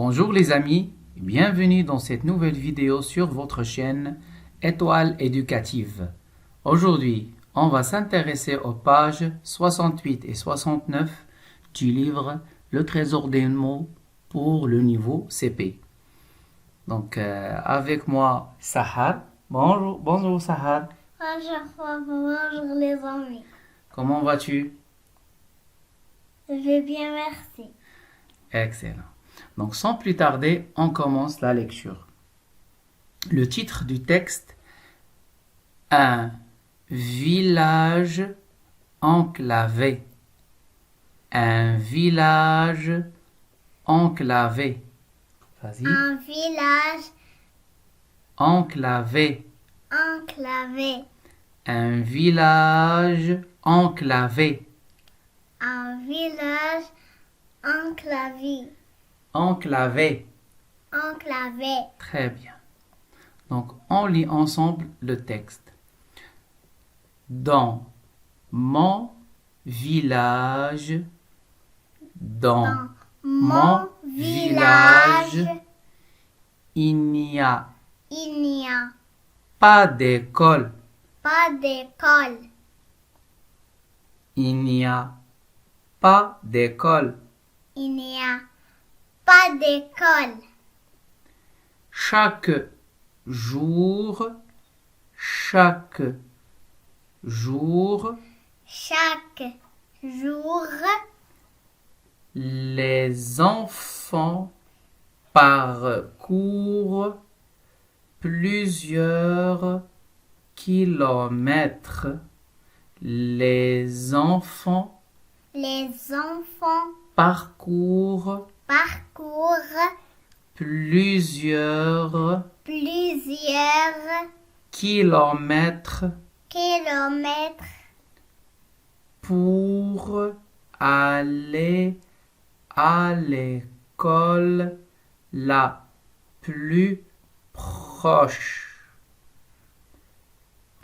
Bonjour les amis, bienvenue dans cette nouvelle vidéo sur votre chaîne Étoile éducative. Aujourd'hui, on va s'intéresser aux pages 68 et 69 du livre Le Trésor des mots pour le niveau CP. Donc, avec moi, Sahar. Bonjour Sahar. Bonjour les amis. Comment vas-tu? Je vais bien, merci. Excellent. Donc, sans plus tarder, on commence la lecture. Le titre du texte: Un village enclavé. Un village enclavé. Vas-y. Un village Enclavé. enclavé. Un village enclavé. Un village enclavé. Enclavé. Enclavé. Très bien. Donc, on lit ensemble le texte. Dans mon village, dans Mon village, il n'y a il n'y a pas d'école. pas d'école. Il n'y a pas d'école. Il n'y a pas d'école. Chaque jour, chaque jour, Chaque jour, les enfants parcourent plusieurs kilomètres. Les enfants les enfants parcourent parcourent plusieurs kilomètres kilomètres pour aller à l'école la plus proche.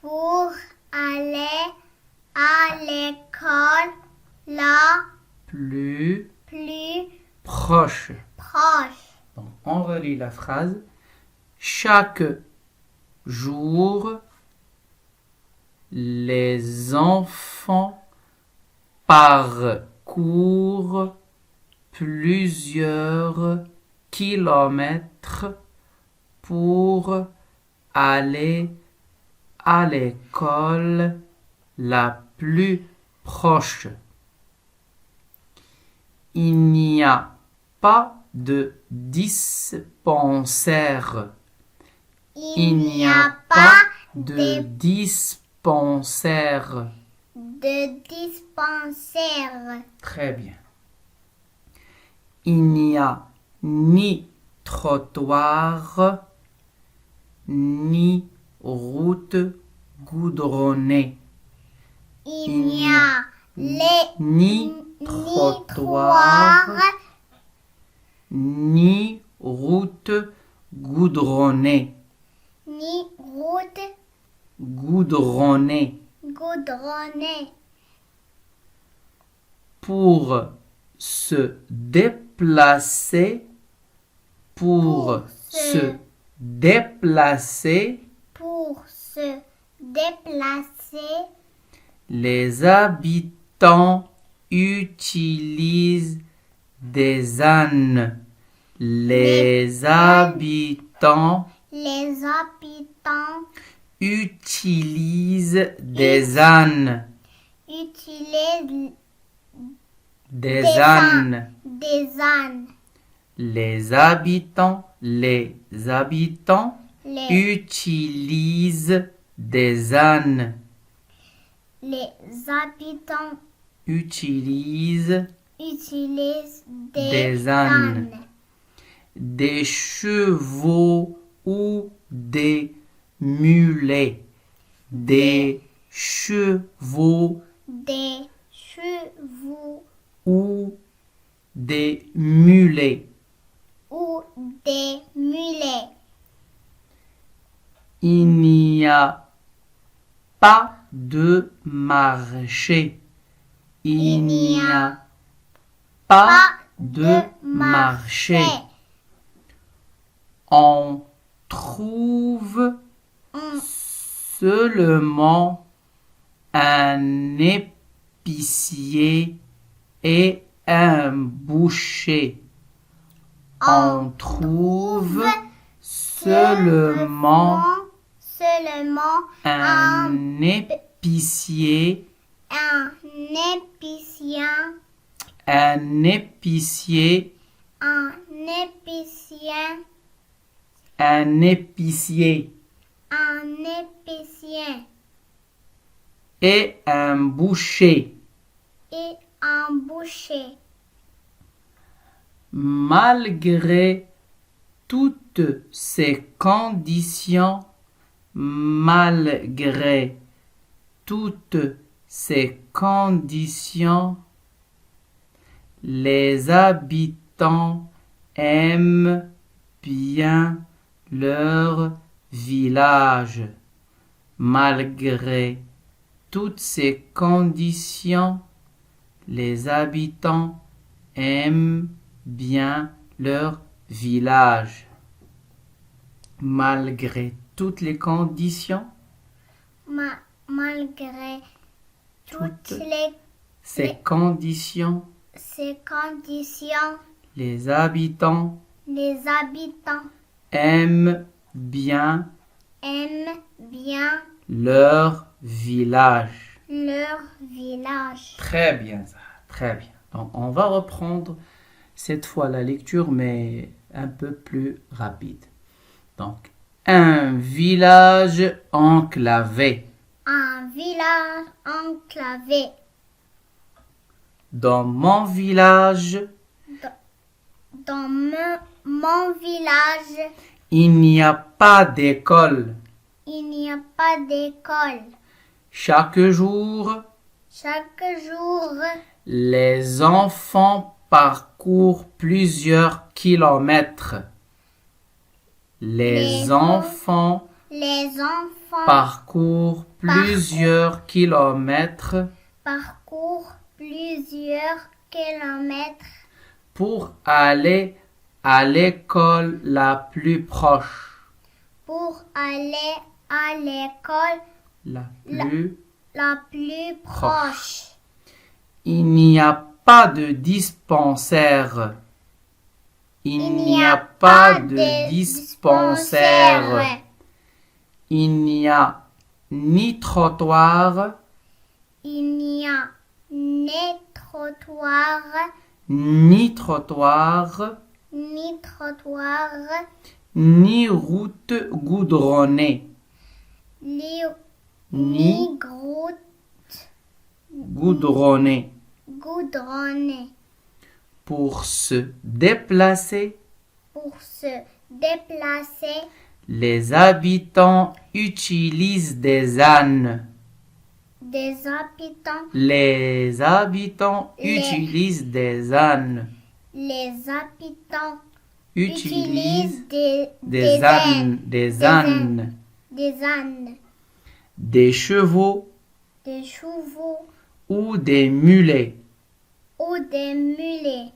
pour aller à l'école la Plus plus proche. proche. Donc, on relit la phrase. Chaque jour, les enfants parcourent plusieurs kilomètres pour aller à l'école la plus proche. Il n'y a pas de dispensaire. Il n'y a pas de dispensaire. de dispensaire. Très bien. Il n'y a ni trottoir, ni route goudronnée. Il n'y a Ni trottoir, ni route goudronnée. ni route Goudronnée. goudronnée. Pour se déplacer, pour se déplacer, Pour se déplacer, les habitants utilisent des ânes. Les habitants les habitants utilisent des ânes. utilisent Des ânes. des ânes. Les habitants Les utilisent des ânes. Les habitants Utilisent utilisent des ânes. Des chevaux ou des mulets. Des chevaux des chevaux ou des mulets. ou des mulets. Il n'y a pas de marché. Il n'y a pas de marché. On trouve On seulement un épicier et un boucher. On trouve seulement un épicier, un épicien, un épicier, un épicien, un épicier un épicien et un boucher. et un boucher. Malgré toutes ces conditions, malgré toutes ces conditions, les habitants aiment bien leur village. Malgré toutes ces conditions, les habitants aiment bien leur village. Malgré toutes les conditions, Malgré toutes ces conditions, ces conditions, les habitants les habitants aiment bien aiment bien leur village. leur village. Très bien, ça, très bien. Donc, on va reprendre cette fois la lecture, mais un peu plus rapide. Donc, un village enclavé. Un village enclavé. Dans mon village, Dans mon village, il n'y a pas d'école. il n'y a pas d'école. Chaque jour, Chaque jour, les enfants parcourent plusieurs kilomètres. Les enfants les enfants parcourent plusieurs kilomètres parcourent plusieurs kilomètres pour aller à l'école la plus proche. pour aller à l'école La plus la plus proche. Il n'y a pas de dispensaire. Il n'y a pas de dispensaire. Il n'y a ni trottoir, Il n'y a ni trottoir, ni trottoir, ni trottoir, ni route goudronnée, ni ni route goudronnée. goudronnée. Pour se déplacer, Pour se déplacer, les habitants utilisent des ânes. des habitants, Les habitants utilisent des ânes. les habitants Utilisent des ânes, des ânes, des ânes, des chevaux des chevaux ou des mulets. ou des mulets.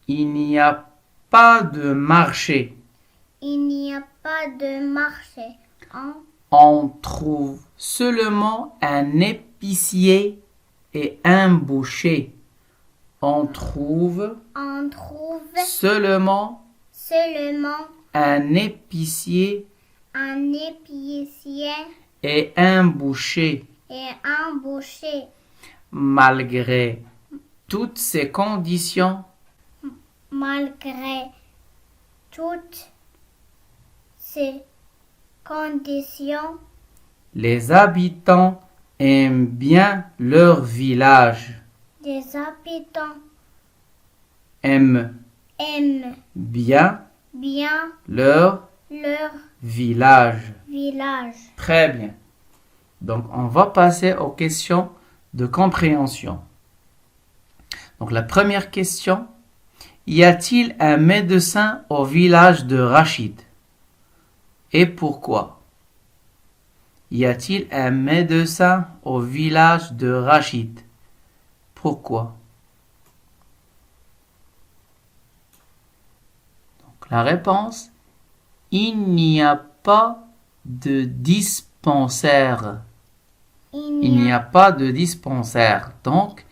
Il n'y a pas de marché. Il n'y a pas de marché. On trouve seulement un épicier et un boucher. On trouve On trouve seulement seulement un épicier un épicier et un boucher. et un boucher. Malgré toutes ces conditions, Malgré toutes ces conditions, les habitants aiment bien leur village. les habitants Aiment aiment bien bien leur leur village. village. Très bien. Donc, on va passer aux questions de compréhension. Donc, la première question. Y a-t-il un médecin au village de Rachid? Et pourquoi? Y a-t-il un médecin au village de Rachid? Pourquoi? Donc, la réponse, Il n'y a pas de dispensaire. Il n'y a pas de dispensaire. Donc,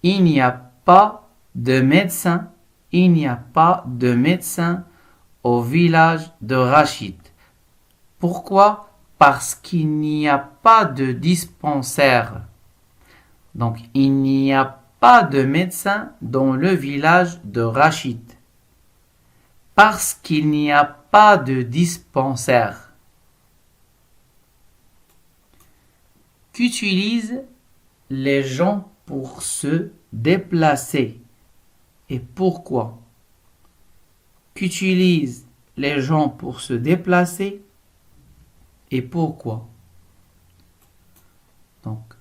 il n'y a pas de médecin. Il n'y a pas de médecin au village de Rachid. Pourquoi? Parce qu'il n'y a pas de dispensaire. Donc, il n'y a pas de médecin dans le village de Rachid. Parce qu'il n'y a pas de dispensaire. Qu'utilisent les gens pour se déplacer et pourquoi? Qu'utilisent les gens pour se déplacer et pourquoi? Donc,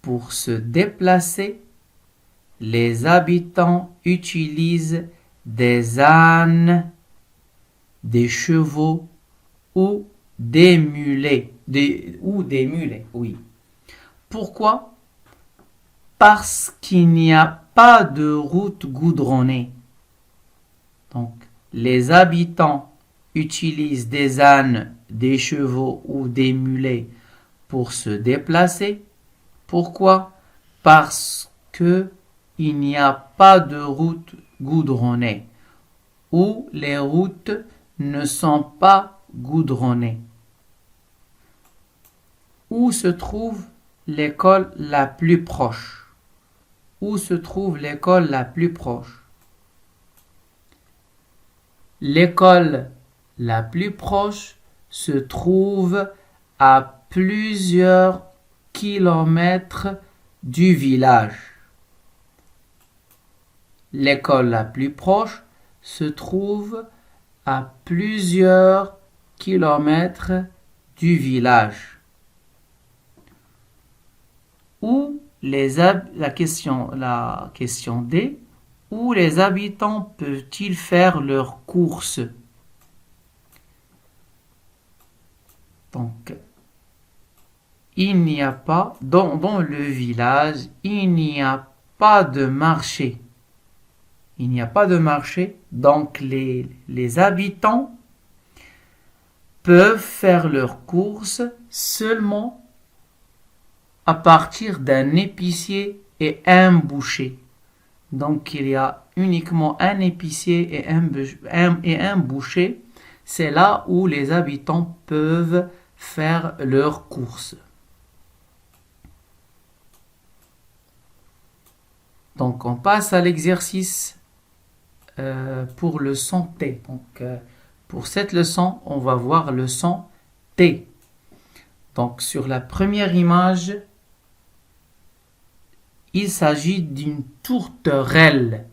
pour se déplacer, les habitants utilisent des ânes, des chevaux ou des mulets. Des mulets, oui. Pourquoi? Parce qu'il n'y a pas de route goudronnée. Donc, les habitants utilisent des ânes, des chevaux ou des mulets pour se déplacer. Pourquoi? Parce que il n'y a pas de route goudronnée ou les routes ne sont pas goudronnées. Où se trouve l'école la plus proche? Où se trouve l'école la plus proche? L'école la plus proche se trouve à plusieurs kilomètres du village. L'école la plus proche se trouve à plusieurs kilomètres du village. Où la question D, où les habitants peuvent-ils faire leurs courses? Donc, il n'y a pas, dans le village, il n'y a pas de marché. Il n'y a pas de marché, donc les habitants peuvent faire leurs courses seulement à partir d'un épicier et un boucher. Donc il y a uniquement un épicier et un boucher. C'est là où les habitants peuvent faire leurs courses. Donc on passe à l'exercice pour le son T. Donc pour cette leçon, on va voir le son T. Donc sur la première image, il s'agit d'une tourterelle.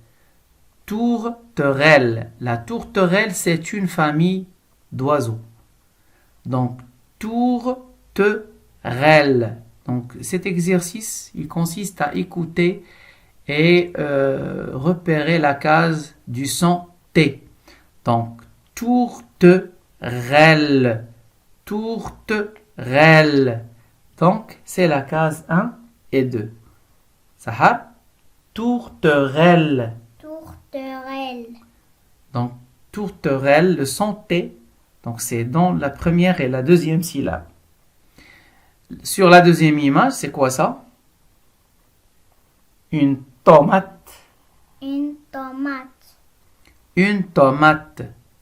Tourterelle. La tourterelle, c'est une famille d'oiseaux. Donc tourterelle. Donc cet exercice, il consiste à écouter et repérer la case du son T. Donc, tourterelle. Tourterelle. Donc, c'est la case 1 et 2. Sahar? Tourterelle. Tourterelle. Donc, tourterelle, le son T. Donc, c'est dans la première et la deuxième syllabe. Sur la deuxième image, c'est quoi ça? Une tomate. Une tomate. Une tomate.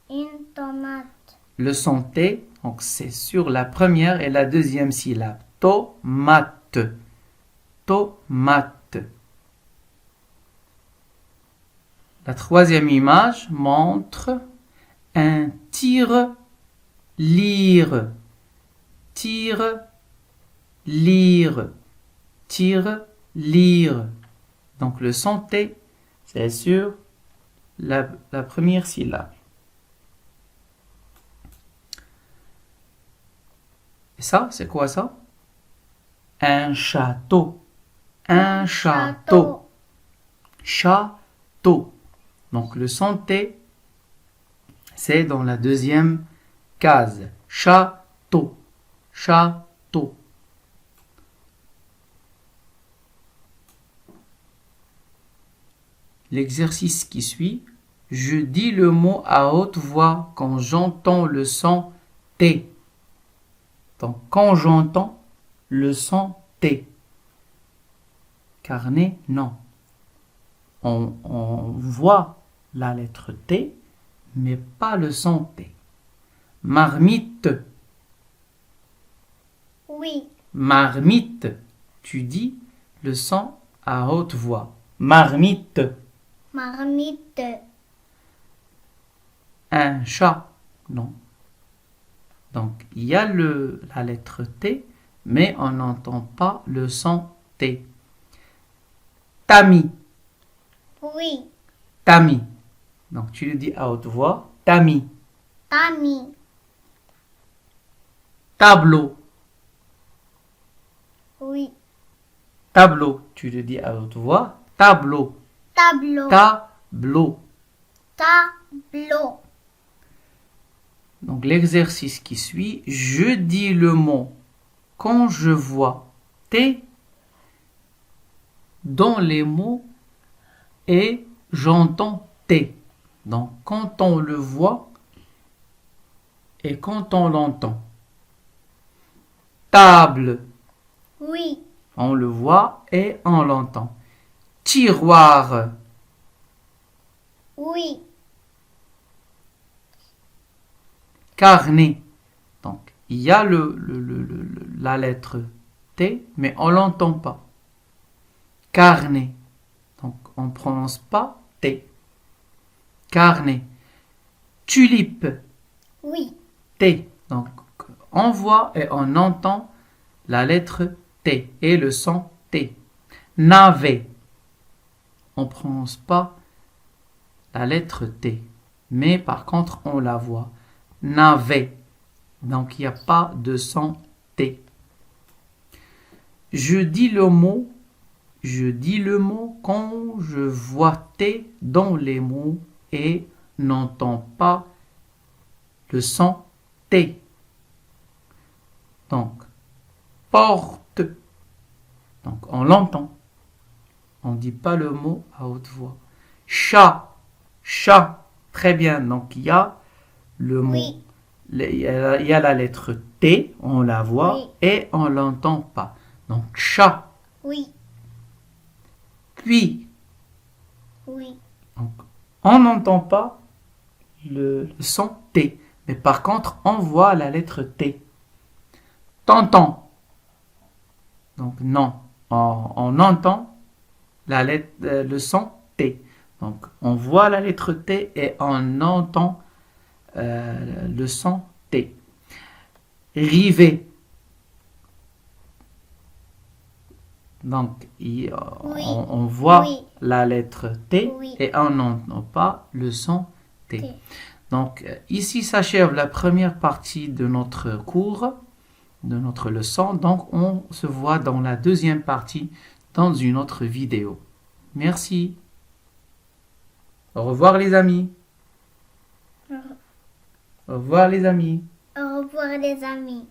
Une tomate. Le son T, donc c'est sur la première et la deuxième syllabe. Tomate. Tomate. La troisième image montre un tire-lire. Tire-lire. Tire-lire. Donc le son T, c'est sur la première syllabe. Et ça, c'est quoi ça? Un château. Un château. Château. Donc le son T, c'est dans la deuxième case. Château. Château. L'exercice qui suit, Je dis le mot à haute voix quand j'entends le son T. Donc, quand j'entends le son T. Carnet, non. On voit la lettre T, mais pas le son T. Marmite. Oui. Marmite. Tu dis le son à haute voix. Marmite. Marmite. Un chat. Non. Donc, il y a la lettre T, mais on n'entend pas le son T. Tamis. Oui. Tamis. Donc, tu le dis à haute voix. Tamis. Tamis. Tableau. Oui. Tableau. Tu le dis à haute voix. Tableau. Tableau. Tableau. Tableau. Donc, l'exercice qui suit, je dis le mot quand je vois T dans les mots et j'entends T. Donc, quand on le voit et quand on l'entend. Table. Oui. On le voit et on l'entend. Tiroir. Oui. Carnet. Donc, il y a la lettre T, mais on ne l'entend pas. Carnet. Donc, on ne prononce pas T. Carnet. Tulipe. Oui. T. Donc, on voit et on entend la lettre T et le son T. Navet. On ne prononce pas la lettre T, mais par contre, on la voit. Navet. Donc, il n'y a pas de son T. Je dis le mot quand je vois T dans les mots et n'entends pas le son T. Donc, porte. Donc, on l'entend. On ne dit pas le mot à haute voix. Chat. Chat. Très bien. Donc, il y a le mot. Oui. Il y a la lettre T, on la voit, Oui. et on ne l'entend pas. Donc, chat. Oui. Puis, Oui. donc, on n'entend pas le son T. Mais par contre, on voit la lettre T. Tonton. Donc, non. On entend le son T. Donc, on voit la lettre T et on entend le son T. Rivet. Donc, on voit Oui. la lettre T Oui. et on n'entend pas le son T. T. Donc, ici s'achève la première partie de notre cours, de notre leçon. Donc, on se voit dans la deuxième partie dans une autre vidéo. Merci. Au revoir les amis. Au revoir les amis. Au revoir les amis.